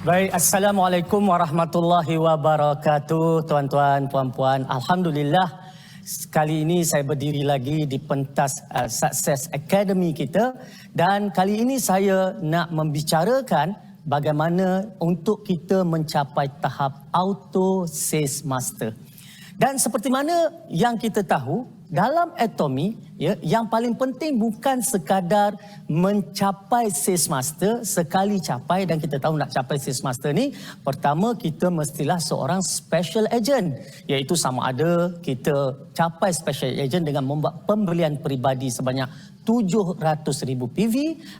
Baik, Assalamualaikum warahmatullahi wabarakatuh, tuan-tuan, puan-puan. Alhamdulillah, kali ini saya berdiri lagi di pentas Success Academy kita, dan kali ini saya nak membicarakan bagaimana untuk kita mencapai tahap Auto Sales Master. Dan seperti mana yang kita tahu, dalam Atomy, yang paling penting bukan sekadar mencapai Sales Master, sekali capai, dan kita tahu nak capai Sales Master ni, pertama kita mestilah seorang Special Agent, iaitu sama ada kita capai Special Agent dengan membuat pembelian peribadi sebanyak 700,000 PV,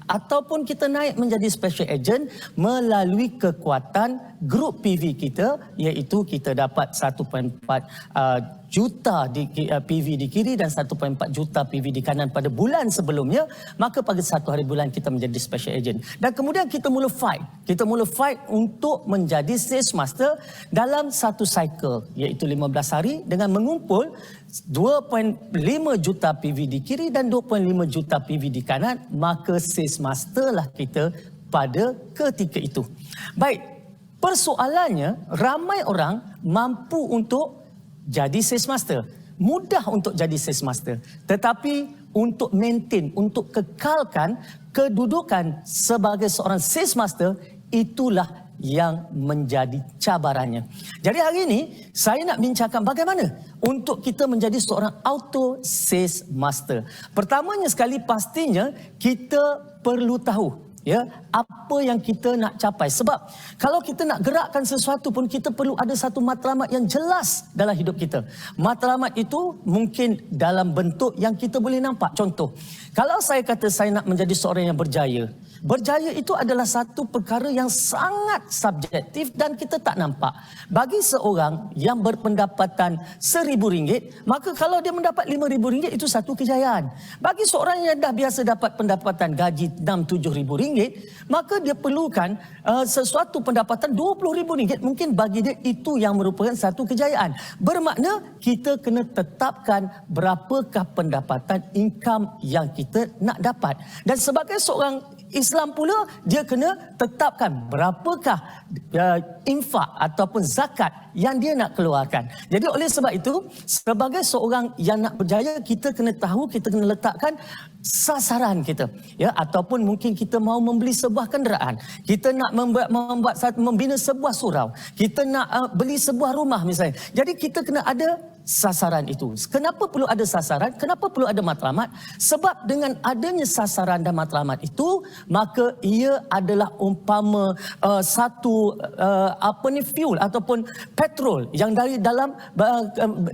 ataupun kita naik menjadi Special Agent melalui kekuatan grup PV kita, iaitu kita dapat 1.4 juta PV di kiri dan 1.4 juta PV di kanan pada bulan sebelumnya, maka pada satu hari bulan kita menjadi Special Agent. Dan kemudian kita mula fight. Kita mula fight untuk menjadi Sales Master dalam satu cycle, iaitu 15 hari dengan mengumpul 2.5 juta PV di kiri dan 2.5 juta PV di kanan, maka Sales Master lah kita pada ketika itu. Baik, persoalannya ramai orang mampu untuk jadi Sales Master. Mudah untuk jadi Sales Master. Tetapi untuk maintain, untuk kekalkan kedudukan sebagai seorang Sales Master, itulah yang menjadi cabarannya. Jadi hari ini saya nak bincangkan bagaimana untuk kita menjadi seorang Auto Sales Master. Pertamanya sekali, pastinya kita perlu tahu apa yang kita nak capai. Sebab kalau kita nak gerakkan sesuatu pun, kita perlu ada satu matlamat yang jelas dalam hidup kita. Matlamat itu mungkin dalam bentuk yang kita boleh nampak. Contoh, kalau saya kata saya nak menjadi seorang yang berjaya, berjaya itu adalah satu perkara yang sangat subjektif dan kita tak nampak. Bagi seorang yang berpendapatan RM1,000, maka kalau dia mendapat RM5,000, itu satu kejayaan. Bagi seorang yang dah biasa dapat pendapatan gaji RM6-7,000, maka dia perlukan sesuatu pendapatan RM20,000. Mungkin bagi dia itu yang merupakan satu kejayaan. Bermakna kita kena tetapkan berapakah pendapatan income yang kita nak dapat. Dan sebagai seorang Islam pula, dia kena tetapkan berapakah infak ataupun zakat yang dia nak keluarkan. Jadi oleh sebab itu, sebagai seorang yang nak berjaya, kita kena tahu, kita kena letakkan sasaran kita, ataupun mungkin kita mahu membeli sebuah kenderaan, kita nak membina sebuah surau, kita nak beli sebuah rumah misalnya. Jadi kita kena ada sasaran itu. Kenapa perlu ada sasaran? Kenapa perlu ada matlamat? Sebab dengan adanya sasaran dan matlamat itu, maka ia adalah umpama satu fuel ataupun petrol yang dari dalam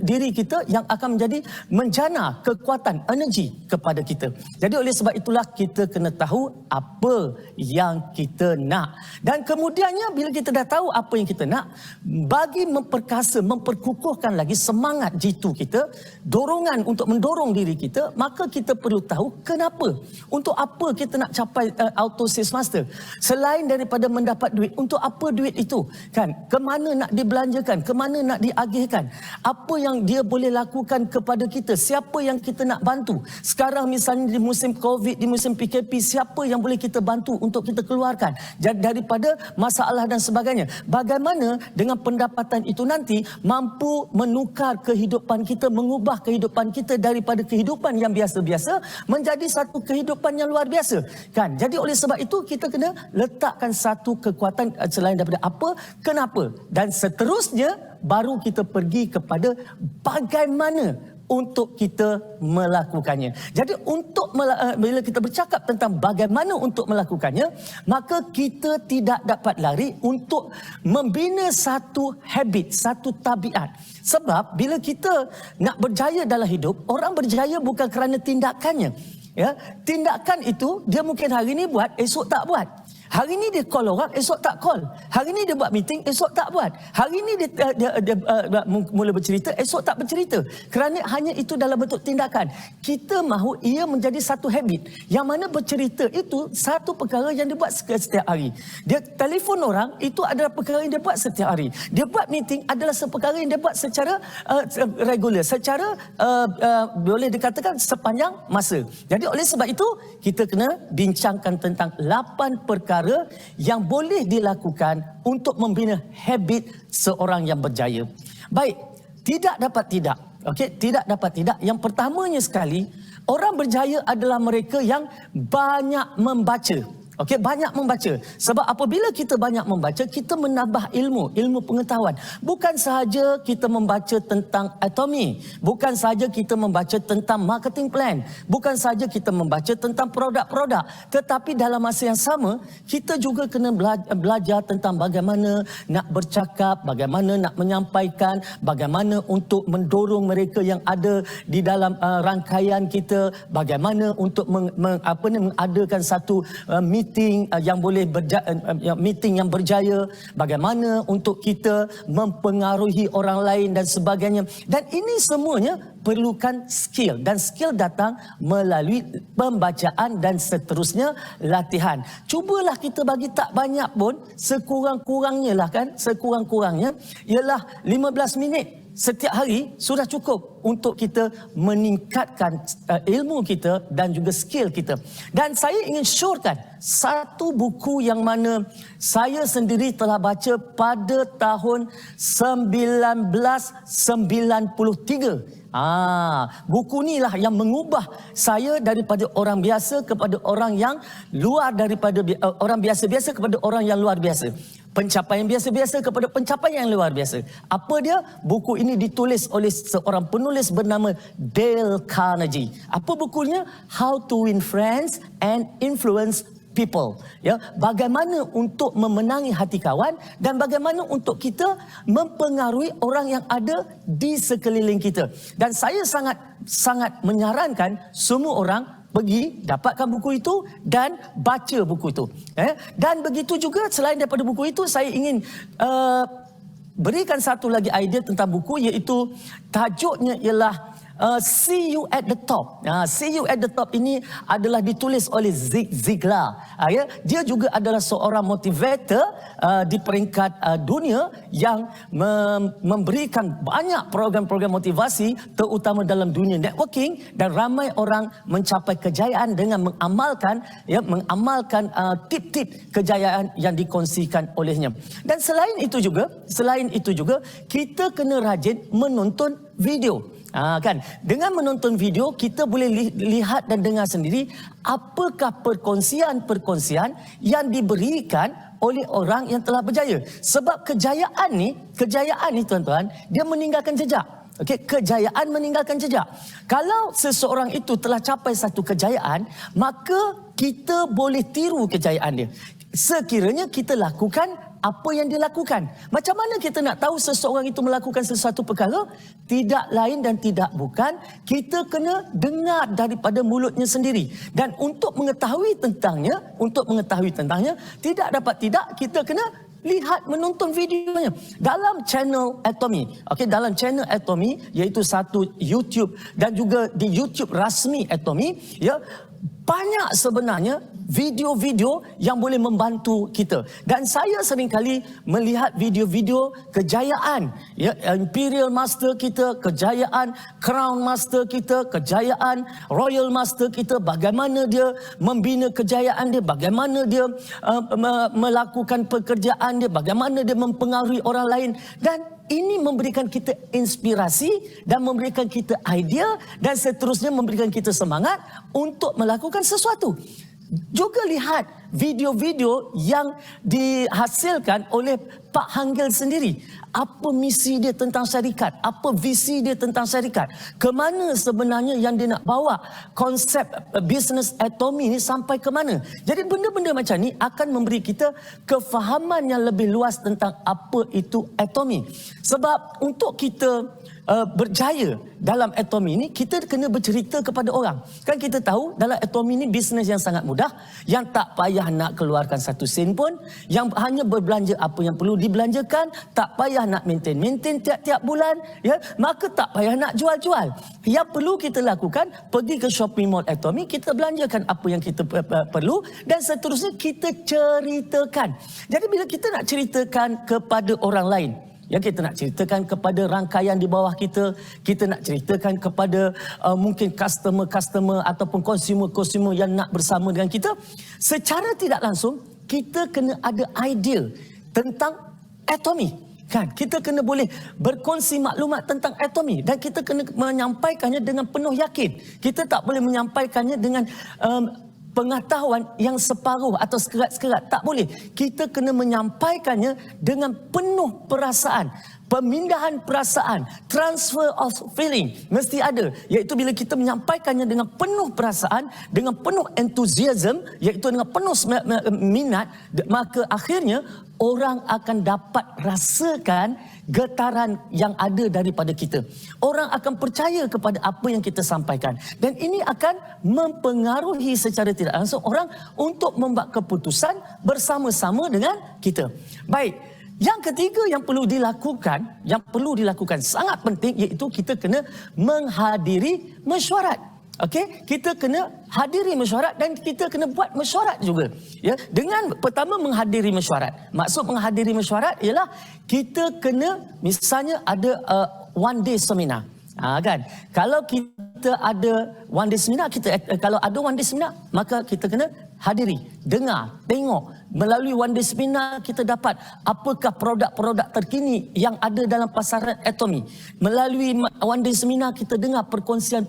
diri kita yang akan menjadi menjana kekuatan energi kepada kita. Jadi oleh sebab itulah kita kena tahu apa yang kita nak. Dan kemudiannya bila kita dah tahu apa yang kita nak, bagi memperkasa, memperkukuhkan lagi semangat jitu kita, dorongan untuk mendorong diri kita, maka kita perlu tahu kenapa, untuk apa kita nak capai Auto Sales Master. Selain daripada mendapat duit, untuk apa duit itu? Kan, ke mana nak dibelanjakan, ke mana nak diagihkan, apa yang dia boleh lakukan kepada kita, siapa yang kita nak bantu. Sekarang misalnya di musim COVID, di musim PKP, siapa yang boleh kita bantu untuk kita keluarkan daripada masalah dan sebagainya. Bagaimana dengan pendapatan itu nanti mampu menukar kehidupan kita, mengubah kehidupan kita daripada kehidupan yang biasa-biasa menjadi satu kehidupan yang luar biasa. Kan? Jadi oleh sebab itu kita kena letakkan satu kekuatan selain daripada apa, kenapa, dan seterusnya baru kita pergi kepada bagaimana untuk kita melakukannya. Jadi bila kita bercakap tentang bagaimana untuk melakukannya, maka kita tidak dapat lari untuk membina satu habit, satu tabiat. Sebab bila kita nak berjaya dalam hidup, orang berjaya bukan kerana tindakannya. Tindakan itu dia mungkin hari ini buat, esok tak buat. Hari ni dia call orang, esok tak call. Hari ni dia buat meeting, esok tak buat. Hari ni dia mula bercerita, esok tak bercerita. Kerana hanya itu dalam bentuk tindakan. Kita mahu ia menjadi satu habit. Yang mana bercerita itu satu perkara yang dia buat setiap hari. Dia telefon orang, itu adalah perkara yang dia buat setiap hari. Dia buat meeting adalah perkara yang dia buat secara regular, secara boleh dikatakan sepanjang masa. Jadi oleh sebab itu, kita kena bincangkan tentang 8 perkara yang boleh dilakukan untuk membina habit seorang yang berjaya. Baik, tidak dapat tidak. Okey, tidak dapat tidak. Yang pertamanya sekali, orang berjaya adalah mereka yang banyak membaca. Okey, banyak membaca. Sebab apabila kita banyak membaca, kita menambah ilmu pengetahuan. Bukan sahaja kita membaca tentang anatomi, bukan sahaja kita membaca tentang marketing plan, bukan sahaja kita membaca tentang produk-produk, tetapi dalam masa yang sama, kita juga kena belajar tentang bagaimana nak bercakap, bagaimana nak menyampaikan, bagaimana untuk mendorong mereka yang ada di dalam rangkaian kita, bagaimana untuk mengadakan satu meeting yang boleh meeting yang berjaya, bagaimana untuk kita mempengaruhi orang lain dan sebagainya. Dan ini semuanya perlukan skill, dan skill datang melalui pembacaan dan seterusnya latihan. Cubalah kita bagi tak banyak pun, sekurang-kurangnya lah kan, sekurang-kurangnya ialah 15 minit setiap hari sudah cukup untuk kita meningkatkan ilmu kita dan juga skill kita. Dan saya ingin syorkan satu buku yang mana saya sendiri telah baca pada tahun 1993. Buku ni lah yang mengubah saya daripada orang biasa kepada orang yang luar daripada orang biasa-biasa kepada orang yang luar biasa. Pencapaian biasa-biasa kepada pencapaian yang luar biasa. Apa dia? Buku ini ditulis oleh seorang penulis bernama Dale Carnegie. Apa bukunya? How to Win Friends and Influence People. Ya, bagaimana untuk memenangi hati kawan dan bagaimana untuk kita mempengaruhi orang yang ada di sekeliling kita. Dan saya sangat menyarankan semua orang pergi dapatkan buku itu dan baca buku itu. Dan begitu juga selain daripada buku itu, saya ingin berikan satu lagi idea tentang buku, iaitu tajuknya ialah See You at the Top. See You at the Top ini adalah ditulis oleh Zig Ziglar. Dia juga adalah seorang motivator di peringkat dunia yang memberikan banyak program-program motivasi, terutama dalam dunia networking, dan ramai orang mencapai kejayaan dengan mengamalkan tip-tip kejayaan yang dikongsikan olehnya. Dan selain itu juga kita kena rajin menonton video. Kan, dengan menonton video kita boleh lihat dan dengar sendiri apakah perkongsian yang diberikan oleh orang yang telah berjaya. Sebab kejayaan ni tuan-tuan, dia meninggalkan jejak. Okey, kejayaan meninggalkan jejak. Kalau seseorang itu telah capai satu kejayaan, maka kita boleh tiru kejayaan dia. Sekiranya kita lakukan apa yang dia lakukan. Macam mana kita nak tahu seseorang itu melakukan sesuatu perkara? Tidak lain dan tidak bukan, kita kena dengar daripada mulutnya sendiri. Dan untuk mengetahui tentangnya, tidak dapat tidak, kita kena lihat, menonton videonya dalam channel Atomy. Okey, dalam channel Atomy, iaitu satu YouTube dan juga di YouTube rasmi Atomy, ya, banyak sebenarnya video-video yang boleh membantu kita. Dan saya seringkali melihat video-video kejayaan, ya, Imperial Master kita, kejayaan Crown Master kita, kejayaan Royal Master kita, bagaimana dia membina kejayaan dia, bagaimana dia melakukan pekerjaan dia, bagaimana dia mempengaruhi orang lain. Dan ini memberikan kita inspirasi dan memberikan kita idea dan seterusnya memberikan kita semangat untuk melakukan sesuatu. Juga lihat video-video yang dihasilkan oleh Pak Hanggel sendiri. Apa misi dia tentang syarikat? Apa visi dia tentang syarikat? Ke mana sebenarnya yang dia nak bawa konsep Business Atomy ni sampai ke mana? Jadi benda-benda macam ni akan memberi kita kefahaman yang lebih luas tentang apa itu Atomy. Sebab untuk kita berjaya dalam Atomy ni, kita kena bercerita kepada orang. Kan kita tahu dalam Atomy ni bisnes yang sangat mudah, yang tak payah payah nak keluarkan satu sen pun, yang hanya berbelanja apa yang perlu dibelanjakan, tak payah nak maintain tiap-tiap bulan, ya, maka tak payah nak jual-jual. Yang perlu kita lakukan, pergi ke shopping mall Atomy, kita belanjakan apa yang kita perlu dan seterusnya kita ceritakan. Jadi bila kita nak ceritakan kepada orang lain, ya, kita nak ceritakan kepada rangkaian di bawah kita nak ceritakan kepada mungkin customer ataupun consumer yang nak bersama dengan kita, secara tidak langsung kita kena ada idea tentang Atomy. Kan, kita kena boleh berkongsi maklumat tentang Atomy dan kita kena menyampaikannya dengan penuh yakin. Kita tak boleh menyampaikannya dengan pengetahuan yang separuh atau sekerat-sekerat. Tak boleh. Kita kena menyampaikannya dengan penuh perasaan. Pemindahan perasaan, transfer of feeling mesti ada. Iaitu bila kita menyampaikannya dengan penuh perasaan, dengan penuh enthusiasm, iaitu dengan penuh minat, maka akhirnya orang akan dapat rasakan getaran yang ada daripada kita. Orang akan percaya kepada apa yang kita sampaikan. Dan ini akan mempengaruhi secara tidak langsung orang untuk membuat keputusan bersama-sama dengan kita. Baik. Yang ketiga yang perlu dilakukan sangat penting, iaitu kita kena menghadiri mesyuarat. Okey, kita kena hadiri mesyuarat dan kita kena buat mesyuarat juga. Ya, dengan pertama menghadiri mesyuarat. Maksud menghadiri mesyuarat ialah kita kena misalnya ada one day seminar. Kan? Kalau kita ada one day seminar, kalau ada one day seminar, maka kita kena hadiri, dengar, tengok. Melalui one day seminar kita dapat apakah produk-produk terkini yang ada dalam pasaran Atomy. Melalui one day seminar kita dengar perkongsian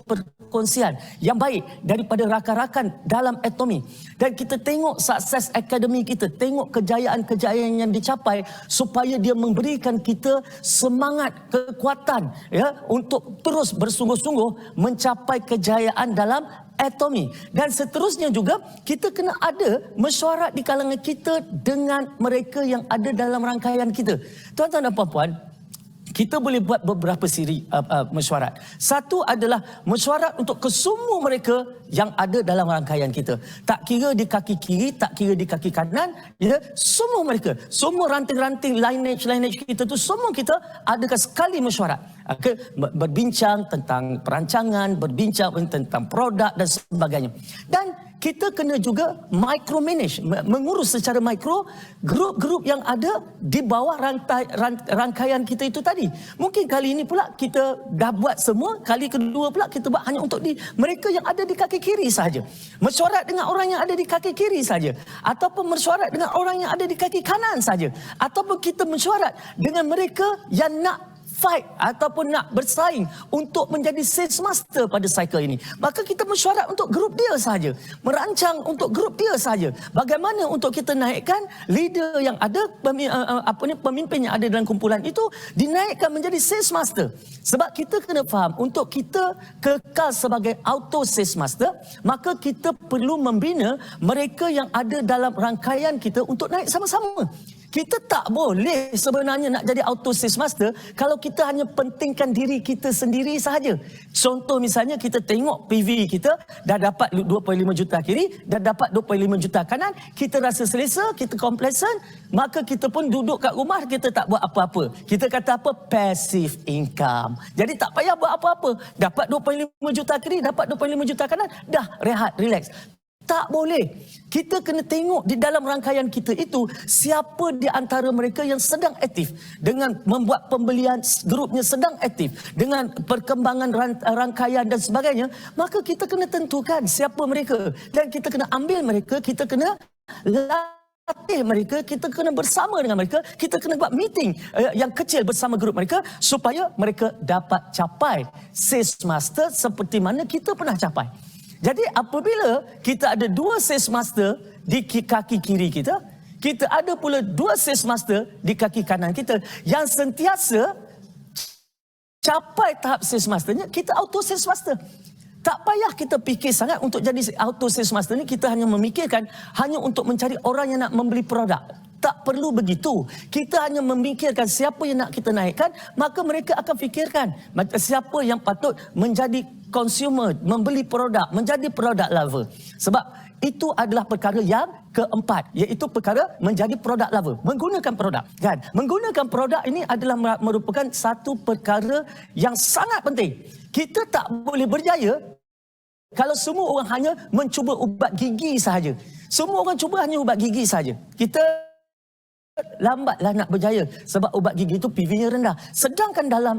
yang baik daripada rakan-rakan dalam Atomy. Dan kita tengok sukses akademi kita, tengok kejayaan-kejayaan yang dicapai supaya dia memberikan kita semangat, kekuatan, ya, untuk terus bersungguh-sungguh mencapai kejayaan dalam Atomy. Dan seterusnya juga kita kena ada mesyuarat di kalangan kita dengan mereka yang ada dalam rangkaian kita. Tuan-tuan dan puan-puan, kita boleh buat beberapa siri mesyuarat. Satu adalah mesyuarat untuk kesemua mereka yang ada dalam rangkaian kita. Tak kira di kaki kiri, tak kira di kaki kanan, ya, semua mereka, semua ranting-ranting lineage kita tu, semua kita adakan sekali mesyuarat. Berbincang tentang perancangan, berbincang tentang produk dan sebagainya. Dan kita kena juga micromanage, mengurus secara mikro grup-grup yang ada di bawah rangkaian kita itu tadi. Mungkin kali ini pula kita dah buat semua, kali kedua pula kita buat hanya untuk mereka yang ada di kaki kiri sahaja. Mesyuarat dengan orang yang ada di kaki kiri sahaja, ataupun mesyuarat dengan orang yang ada di kaki kanan sahaja, ataupun kita mesyuarat dengan mereka yang nak fight ataupun nak bersaing untuk menjadi sales master pada cycle ini. Maka kita mesyuarat untuk grup dia sahaja, merancang untuk grup dia sahaja. Bagaimana untuk kita naikkan leader yang ada, pemimpin yang ada dalam kumpulan itu dinaikkan menjadi sales master. Sebab kita kena faham, untuk kita kekal sebagai auto sales master, maka kita perlu membina mereka yang ada dalam rangkaian kita untuk naik sama-sama. Kita tak boleh sebenarnya nak jadi auto sales master kalau kita hanya pentingkan diri kita sendiri sahaja. Contoh misalnya kita tengok PV kita dah dapat 2.5 juta kiri, dah dapat 2.5 juta kanan, kita rasa selesa, kita complacent, maka kita pun duduk kat rumah, kita tak buat apa-apa. Kita kata apa? Passive income. Jadi tak payah buat apa-apa. Dapat 2.5 juta kiri, dapat 2.5 juta kanan, dah rehat, relax. Tak boleh. Kita kena tengok di dalam rangkaian kita itu siapa di antara mereka yang sedang aktif dengan membuat pembelian, grupnya sedang aktif dengan perkembangan rangkaian dan sebagainya. Maka kita kena tentukan siapa mereka dan kita kena ambil mereka, kita kena latih mereka, kita kena bersama dengan mereka, kita kena buat meeting yang kecil bersama grup mereka supaya mereka dapat capai sales master seperti mana kita pernah capai. Jadi apabila kita ada 2 sales master di kaki kiri kita, kita ada pula 2 sales master di kaki kanan kita yang sentiasa capai tahap sales masternya, kita auto sales master. Tak payah kita fikir sangat untuk jadi auto sales master ni, kita hanya memikirkan hanya untuk mencari orang yang nak membeli produk. Tak perlu begitu. Kita hanya memikirkan siapa yang nak kita naikkan, maka mereka akan fikirkan siapa yang patut menjadi consumer, membeli produk, menjadi product lover. Sebab itu adalah perkara yang keempat, iaitu perkara menjadi product lover, menggunakan produk, kan? Menggunakan produk ini adalah merupakan satu perkara yang sangat penting. Kita tak boleh berjaya kalau semua orang hanya mencuba ubat gigi sahaja. Semua orang cuba hanya ubat gigi sahaja. Kita lambatlah nak berjaya sebab ubat gigi itu PV-nya rendah. Sedangkan dalam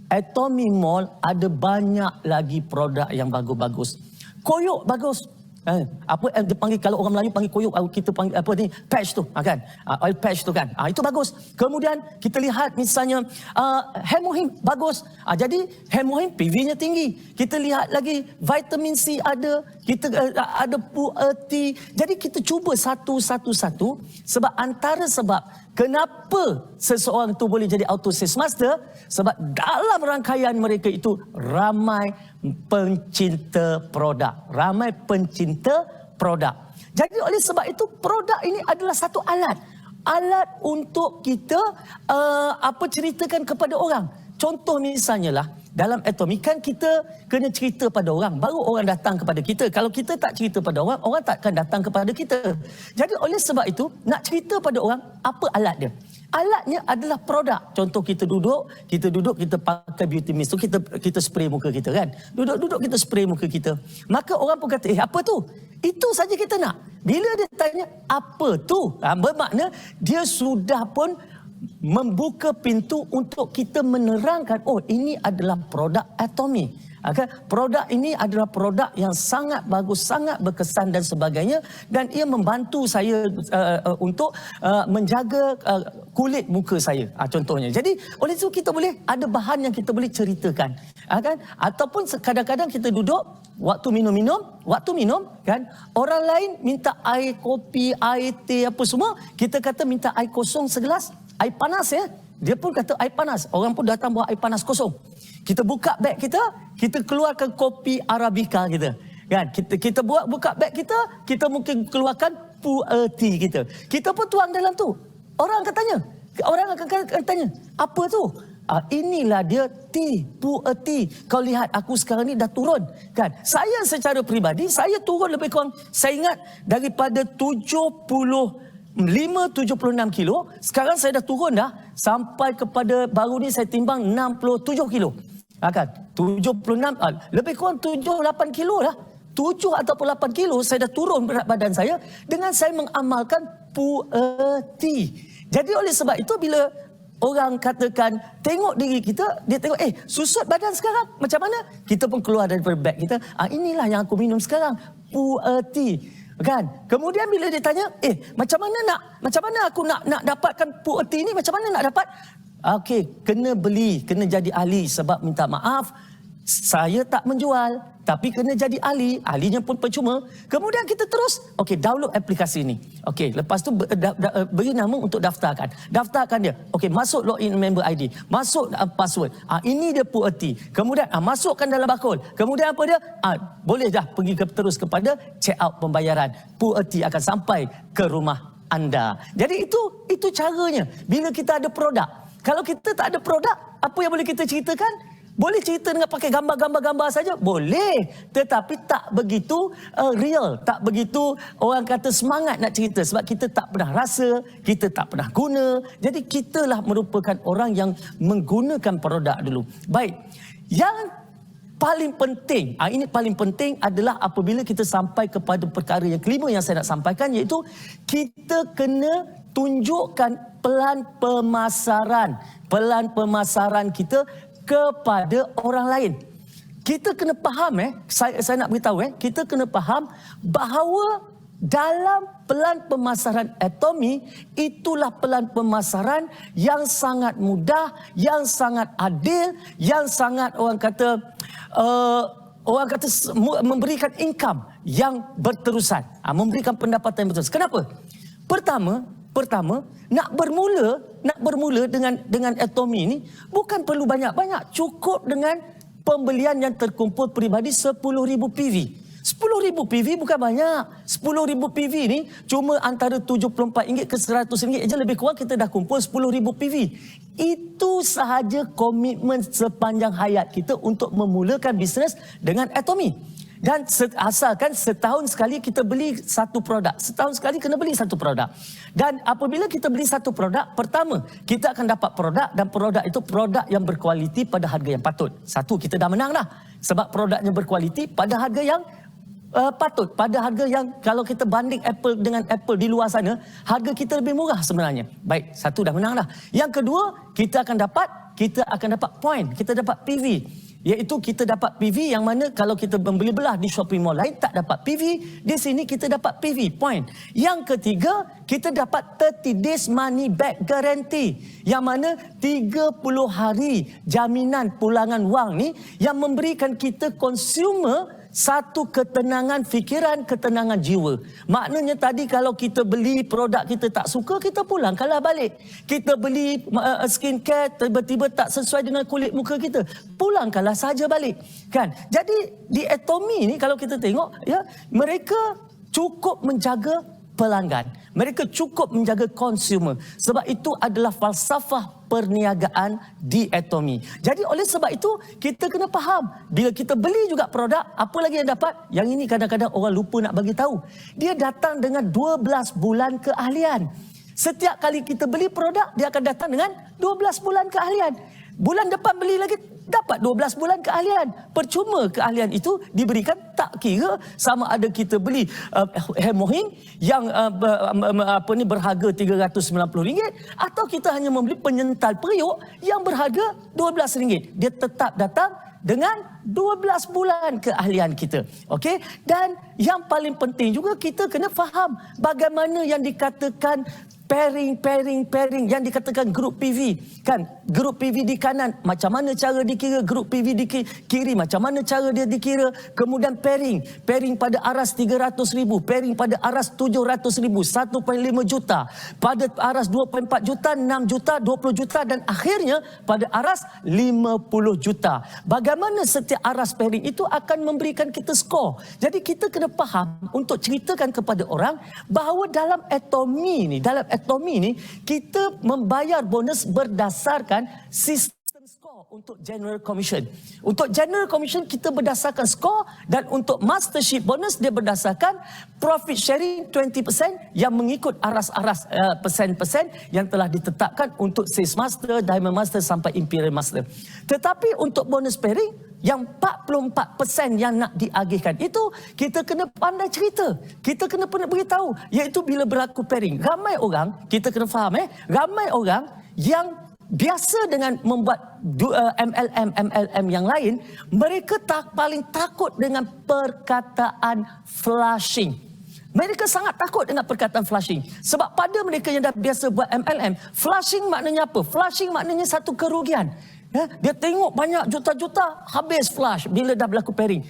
Atomy Mall ada banyak lagi produk yang bagus-bagus. Koyok bagus. Apa dia panggil, kalau orang Melayu panggil koyok, kita panggil apa ni, patch tu, kan? Oil patch tu, kan? Itu bagus. Kemudian kita lihat misalnya hemohim bagus. Jadi hemohim PV-nya tinggi. Kita lihat lagi vitamin C ada, kita ada puerti. Jadi kita cuba satu sebab antara sebab kenapa seseorang tu boleh jadi auto sales master, sebab dalam rangkaian mereka itu ramai pencinta produk. Ramai pencinta produk. Jadi oleh sebab itu produk ini adalah satu alat. Alat untuk kita ceritakan kepada orang. Contoh misalnya lah, dalam Atomy kan kita kena cerita pada orang, baru orang datang kepada kita. Kalau kita tak cerita pada orang, orang takkan datang kepada kita. Jadi oleh sebab itu, nak cerita pada orang, apa alat dia? Alatnya adalah produk. Contoh kita duduk, kita pakai beauty mist tu, kita spray muka kita, kan? Duduk, kita spray muka kita. Maka orang pun kata, apa tu? Itu saja kita nak. Bila dia tanya, apa tu? Bermakna, dia sudah pun membuka pintu untuk kita menerangkan, ini adalah produk Atomy. Produk ini adalah produk yang sangat bagus, sangat berkesan dan sebagainya, dan ia membantu saya untuk menjaga kulit muka saya, contohnya. Jadi oleh itu kita boleh ada bahan yang kita boleh ceritakan, kan? Ataupun kadang-kadang kita duduk waktu minum, kan, orang lain minta air kopi, air teh apa semua, kita kata minta air kosong segelas, air panas, ya. Dia pun kata air panas. Orang pun datang bawa air panas kosong. Kita buka beg kita keluarkan kopi Arabica kita. Kan? Kita buka beg kita mungkin keluarkan puerti kita. Kita pun tuang dalam tu. Orang akan tanya, apa tu? Inilah dia tea, puerti. Kau lihat aku sekarang ni dah turun, kan? Saya secara peribadi, saya turun lebih kurang, saya ingat daripada 76 kilo, sekarang saya dah turun dah sampai kepada baru ni saya timbang 67 kilo. Kan? 76, lebih kurang 7-8 kilo lah. 7 ataupun 8 kilo saya dah turun berat badan saya dengan saya mengamalkan puerti. Jadi oleh sebab itu bila orang katakan tengok diri kita, dia tengok susut badan sekarang macam mana? Kita pun keluar daripada beg kita, inilah yang aku minum sekarang, puerti. Kan? Kemudian bila dia tanya, macam mana aku nak dapatkan puerti ni, macam mana nak dapat? Okey, kena beli, kena jadi ahli. Sebab minta maaf, saya tak menjual, tapi kena jadi ahli. Ahlinya pun percuma. Kemudian kita terus, download aplikasi ni. Lepas tu beri nama untuk daftarkan. Daftarkan dia. Masuk login member ID. Masuk password. Ini dia puerti. Kemudian masukkan dalam barcode. Kemudian apa dia? Boleh dah pergi terus kepada check out pembayaran. Puerti akan sampai ke rumah anda. Jadi itu caranya. Bila kita ada produk. Kalau kita tak ada produk, apa yang boleh kita ceritakan? Boleh cerita dengan pakai gambar-gambar saja? Boleh. Tetapi tak begitu real. Tak begitu orang kata semangat nak cerita. Sebab kita tak pernah rasa, kita tak pernah guna. Jadi kitalah merupakan orang yang menggunakan produk dulu. Baik. Yang paling penting, ini paling penting adalah apabila kita sampai kepada perkara yang kelima yang saya nak sampaikan, iaitu kita kena tunjukkan pelan pemasaran kita kepada orang lain. Kita kena faham, saya nak beritahu, kita kena faham bahawa dalam pelan pemasaran Atomy, itulah pelan pemasaran yang sangat mudah, yang sangat adil, yang sangat orang kata memberikan income yang berterusan, memberikan pendapatan yang berterusan. Kenapa? Pertama, nak bermula dengan Atomy ini bukan perlu banyak-banyak, cukup dengan pembelian yang terkumpul peribadi 10,000 PV. 10,000 PV bukan banyak. 10,000 PV ni cuma antara RM74 ke RM100 je, lebih kurang kita dah kumpul 10,000 PV. Itu sahaja komitmen sepanjang hayat kita untuk memulakan bisnes dengan Atomy. Dan asalkan setahun sekali kita beli satu produk. Setahun sekali kena beli satu produk. Dan apabila kita beli satu produk, pertama, kita akan dapat produk dan produk itu produk yang berkualiti pada harga yang patut. Satu, kita dah menang dah. Sebab produknya berkualiti pada harga yang patut. Pada harga yang kalau kita banding Apple dengan Apple di luar sana, harga kita lebih murah sebenarnya. Baik, satu dah menang dah. Yang kedua, kita akan dapat point. Kita dapat PV. Iaitu kita dapat PV yang mana kalau kita membeli belah di shopping mall lain tak dapat PV, di sini kita dapat PV, point. Yang ketiga, kita dapat 30 days money back guarantee, yang mana 30 hari jaminan pulangan wang ni yang memberikan kita consumer satu ketenangan fikiran, ketenangan jiwa. Maknanya tadi kalau kita beli produk kita tak suka, kita pulangkanlah balik. Kita beli skincare tiba-tiba tak sesuai dengan kulit muka kita, pulangkanlah saja balik. Kan? Jadi di Atomy ni kalau kita tengok, ya, mereka cukup menjaga pelanggan. Mereka cukup menjaga consumer. Sebab itu adalah falsafah perniagaan di Atomy. Jadi oleh sebab itu, kita kena faham. Bila kita beli juga produk, apa lagi yang dapat? Yang ini kadang-kadang orang lupa nak bagi tahu. Dia datang dengan 12 bulan keahlian. Setiap kali kita beli produk, dia akan datang dengan 12 bulan keahlian. Bulan depan beli lagi, dapat 12 bulan keahlian. Percuma keahlian itu diberikan, tak kira sama ada kita beli Hemohin yang berharga RM390 atau kita hanya membeli penyental periuk yang berharga RM12. Dia tetap datang dengan 12 bulan keahlian kita. Okey? Dan yang paling penting juga kita kena faham bagaimana yang dikatakan pairing yang dikatakan grup PV. Kan? Grup PV di kanan, macam mana cara dikira? Grup PV di kiri, macam mana cara dia dikira? Kemudian pairing pada aras 300,000, pairing pada aras 700,000, 1.5 juta. Pada aras 2.4 juta, 6 juta, 20 juta dan akhirnya pada aras 50 juta. Bagaimana setiap aras pairing itu akan memberikan kita skor. Jadi kita kena faham untuk ceritakan kepada orang bahawa dalam Atomy ni kita membayar bonus berdasarkan sistem skor untuk General Commission. Untuk General Commission kita berdasarkan skor, dan untuk Mastership bonus dia berdasarkan profit sharing 20% yang mengikut aras-aras persen-persen yang telah ditetapkan untuk Sales Master, Diamond Master sampai Imperial Master. Tetapi untuk bonus pairing yang 44% yang nak diagihkan itu, kita kena pandai cerita. Kita kena beritahu. Iaitu bila berlaku pairing. Ramai orang, kita kena faham ramai orang yang biasa dengan membuat MLM yang lain, mereka paling takut dengan perkataan flushing. Mereka sangat takut dengan perkataan flushing. Sebab pada mereka yang dah biasa buat MLM, flushing maknanya apa? Flushing maknanya satu kerugian. Ya, dia tengok banyak juta-juta, habis flush bila dah berlaku pairing.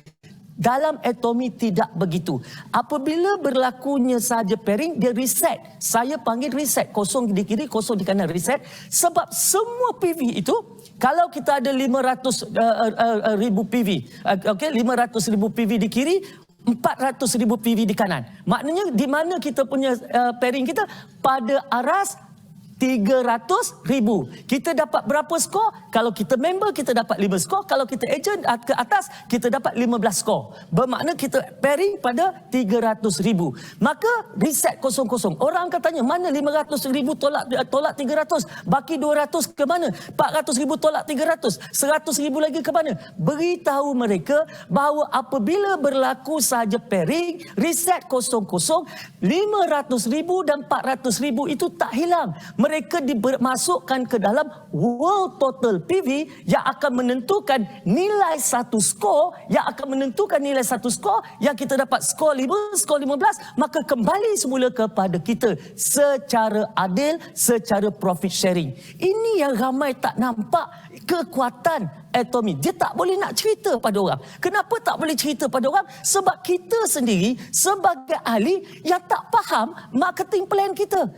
Dalam Atomy tidak begitu. Apabila berlakunya sahaja pairing, dia reset. Saya panggil reset. Kosong di kiri, kosong di kanan, reset. Sebab semua PV itu, kalau kita ada 500,000 PV, okay, 500,000 PV di kiri, 400,000 PV di kanan. Maknanya di mana kita punya pairing kita? Pada aras 300,000. Kita dapat berapa skor? Kalau kita member, kita dapat 5 skor. Kalau kita agent ke atas, kita dapat 15 skor. Bermakna kita pairing pada 300,000. Maka reset kosong-kosong. Orang akan tanya, mana 500,000 tolak 300? Baki 200 ke mana? 400,000 tolak 300. 100,000 lagi ke mana? Beritahu mereka bahawa apabila berlaku sahaja pairing, reset kosong-kosong, 500,000 dan 400,000 itu tak hilang. Mereka dimasukkan ke dalam world total PV yang akan menentukan nilai satu skor, yang akan menentukan nilai satu skor, yang kita dapat skor 5, skor 15, maka kembali semula kepada kita secara adil, secara profit sharing. Ini yang ramai tak nampak kekuatan Atomy. Dia tak boleh nak cerita pada orang. Kenapa tak boleh cerita pada orang? Sebab kita sendiri sebagai ahli yang tak faham marketing plan kita.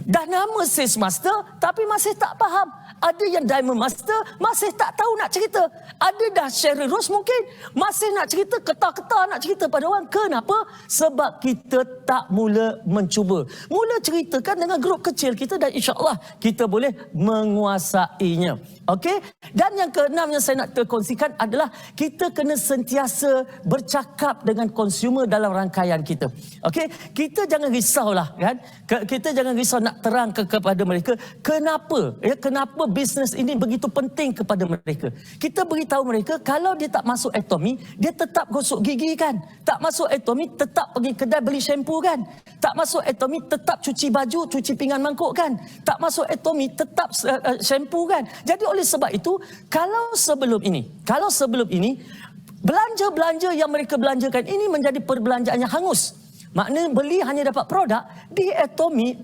dah nama Sales Master tapi masih tak faham. Ada yang Diamond Master masih tak tahu nak cerita. Ada dah Sherry Rose mungkin masih nak cerita, ketar-ketar nak cerita pada orang. Kenapa? Sebab kita tak mula mencuba. Mula ceritakan dengan grup kecil kita dan insya-Allah kita boleh menguasainya. Okey? Dan yang keenam yang saya nak terkongsikan adalah kita kena sentiasa bercakap dengan konsumer dalam rangkaian kita. Okey? Kita jangan risaulah kan? Kita jangan risau nak terang kepada mereka kenapa bisnes ini begitu penting kepada mereka. Kita beritahu mereka kalau dia tak masuk Atomy, dia tetap gosok gigi kan. Tak masuk Atomy, tetap pergi kedai beli shampoo kan. Tak masuk Atomy, tetap cuci baju, cuci pinggan mangkuk kan. Tak masuk Atomy, tetap shampoo kan. Jadi oleh sebab itu, kalau sebelum ini belanja-belanja yang mereka belanjakan ini menjadi perbelanjaan yang hangus. Maknanya beli hanya dapat produk. Di Atomy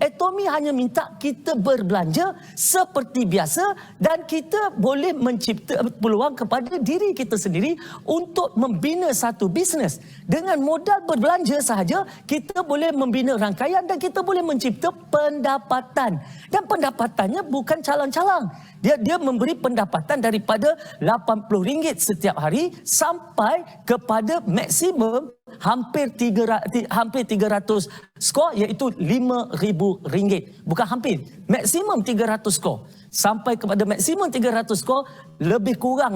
hanya minta kita berbelanja seperti biasa dan kita boleh mencipta peluang kepada diri kita sendiri untuk membina satu bisnes. Dengan modal berbelanja sahaja, kita boleh membina rangkaian dan kita boleh mencipta pendapatan. Dan pendapatannya bukan calang-calang. Dia memberi pendapatan daripada RM80 setiap hari sampai kepada maksimum hampir 300 skor, iaitu RM5,000. Bukan hampir, maksimum 300 skor. Sampai kepada maksimum 300 skor, lebih kurang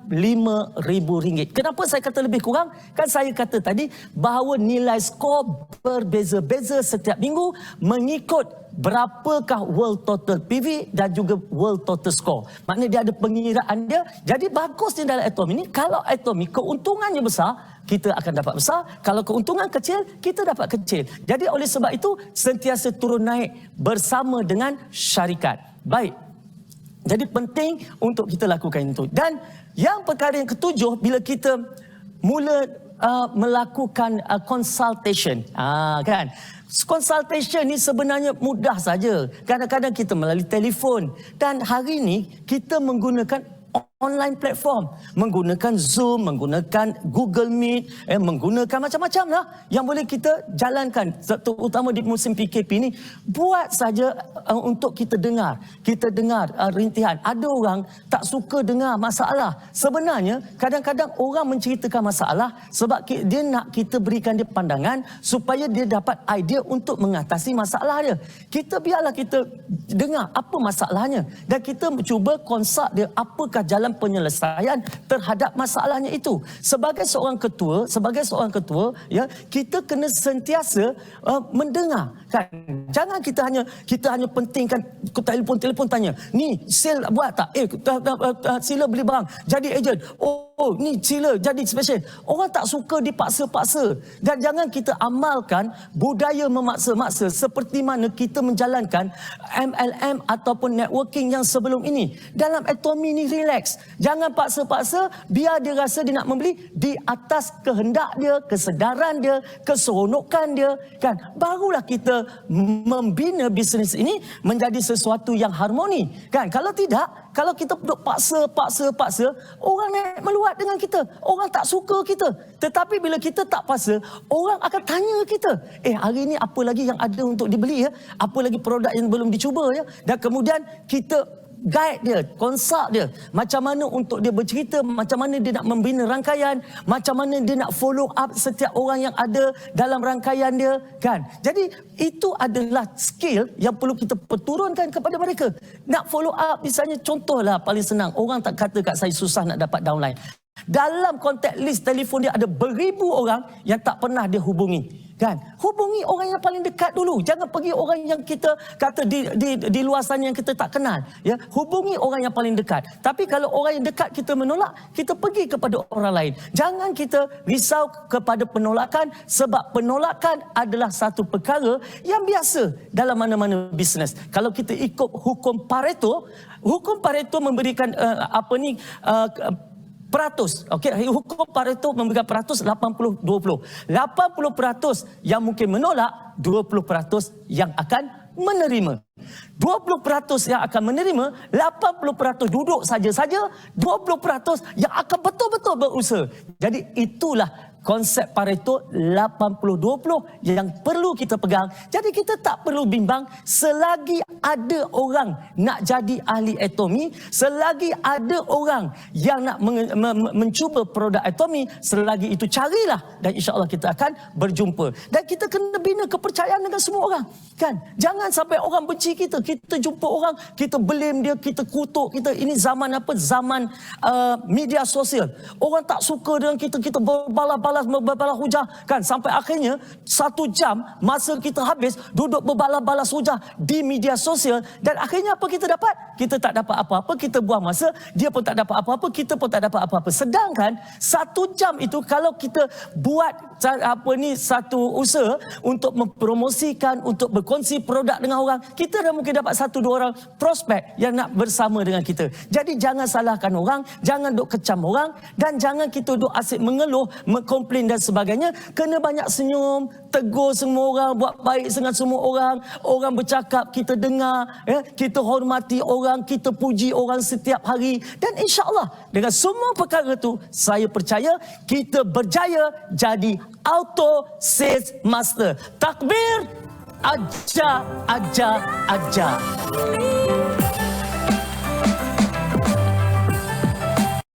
RM5,000. Kenapa saya kata lebih kurang? Kan saya kata tadi bahawa nilai skor berbeza-beza setiap minggu mengikut berapakah World Total PV dan juga World Total Score. Maknanya dia ada pengiraan dia. Jadi bagusnya dalam Atomy ini, kalau Atomy keuntungannya besar, kita akan dapat besar. Kalau keuntungan kecil, kita dapat kecil. Jadi oleh sebab itu, sentiasa turun naik bersama dengan syarikat. Baik. Jadi penting untuk kita lakukan itu. Dan yang perkara yang ketujuh, bila kita mula melakukan consultation. Kan? Consultation ni sebenarnya mudah saja. Kadang-kadang kita melalui telefon. Dan hari ini kita menggunakan online platform, menggunakan Zoom, menggunakan Google Meet, menggunakan macam-macam lah yang boleh kita jalankan, terutama di musim PKP ni. Buat saja untuk kita dengar rintihan. Ada orang tak suka dengar masalah. Sebenarnya kadang-kadang orang menceritakan masalah sebab dia nak kita berikan dia pandangan supaya dia dapat idea untuk mengatasi masalah dia. Biarlah kita dengar apa masalahnya dan kita cuba konsult dia apakah jalan penyelesaian terhadap masalahnya itu. Sebagai seorang ketua, ya, kita kena sentiasa mendengar kan. Jangan kita hanya pentingkan telefon tanya, ni sale buat tak? Sila beli barang, jadi ejen. Oh, ni sila jadi special. Orang tak suka dipaksa-paksa. Dan jangan kita amalkan budaya memaksa-maksa seperti mana kita menjalankan MLM ataupun networking yang sebelum ini. Dalam Atomy ni relax. Jangan paksa-paksa, biar dia rasa dia nak membeli di atas kehendak dia, kesedaran dia, keseronokan dia, kan? Barulah kita membina bisnes ini menjadi sesuatu yang harmoni, kan? Kalau tidak, kalau kita duduk paksa, orang naik meluat dengan kita. Orang tak suka kita. Tetapi bila kita tak paksa, orang akan tanya kita, hari ni apa lagi yang ada untuk dibeli ya? Apa lagi produk yang belum dicuba ya? Dan kemudian kita guide dia, konsult dia, macam mana untuk dia bercerita, macam mana dia nak membina rangkaian, macam mana dia nak follow up setiap orang yang ada dalam rangkaian dia, kan? Jadi itu adalah skill yang perlu kita perturunkan kepada mereka. Nak follow up, misalnya contohlah paling senang, orang tak kata kat saya susah nak dapat downline. Dalam contact list telefon dia ada beribu orang yang tak pernah dia hubungi, kan? Hubungi orang yang paling dekat dulu. Jangan pergi orang yang kita kata di luar sana yang kita tak kenal, ya. Hubungi orang yang paling dekat. Tapi kalau orang yang dekat kita menolak, kita pergi kepada orang lain. Jangan kita risau kepada penolakan, sebab penolakan adalah satu perkara yang biasa dalam mana-mana bisnes. Kalau kita ikut hukum Pareto memberikan peratus. Okey, hukum Pareto memberikan peratus 80-20. 80% yang mungkin menolak, 20% yang akan menerima. 20% yang akan menerima, 80% duduk saja-saja, 20% yang akan betul-betul berusaha. Jadi itulah konsep Pareto 80-20 yang perlu kita pegang. Jadi kita tak perlu bimbang selagi ada orang nak jadi ahli atomi, selagi ada orang yang nak mencuba produk atomi, selagi itu carilah dan insya-Allah kita akan berjumpa. Dan kita kena bina kepercayaan dengan semua orang. Kan? Jangan sampai orang benci kita. Kita jumpa orang, kita blame dia, kita kutuk kita. Ini zaman apa? Zaman media sosial. Orang tak suka dengan kita, kita berbalas-balas hujah kan, sampai akhirnya 1 jam masa kita habis duduk berbalas-balas hujah di media sosial, dan akhirnya apa kita dapat? Kita tak dapat apa-apa, kita buang masa, dia pun tak dapat apa-apa, kita pun tak dapat apa-apa. Sedangkan 1 jam itu kalau kita buat satu usaha untuk mempromosikan, untuk berkongsi produk dengan orang, kita dah mungkin dapat 1-2 orang prospek yang nak bersama dengan kita. Jadi jangan salahkan orang, jangan duk kecam orang, dan jangan kita duk asyik mengeluh, mengkomplain dan sebagainya. Kena banyak senyum, tegur semua orang, buat baik dengan semua orang. Orang bercakap, kita dengar, ya, kita hormati orang, kita puji orang setiap hari. Dan insya-Allah dengan semua perkara itu, saya percaya kita berjaya jadi Auto Sales Master. Takbir, ajar, ajar, ajar.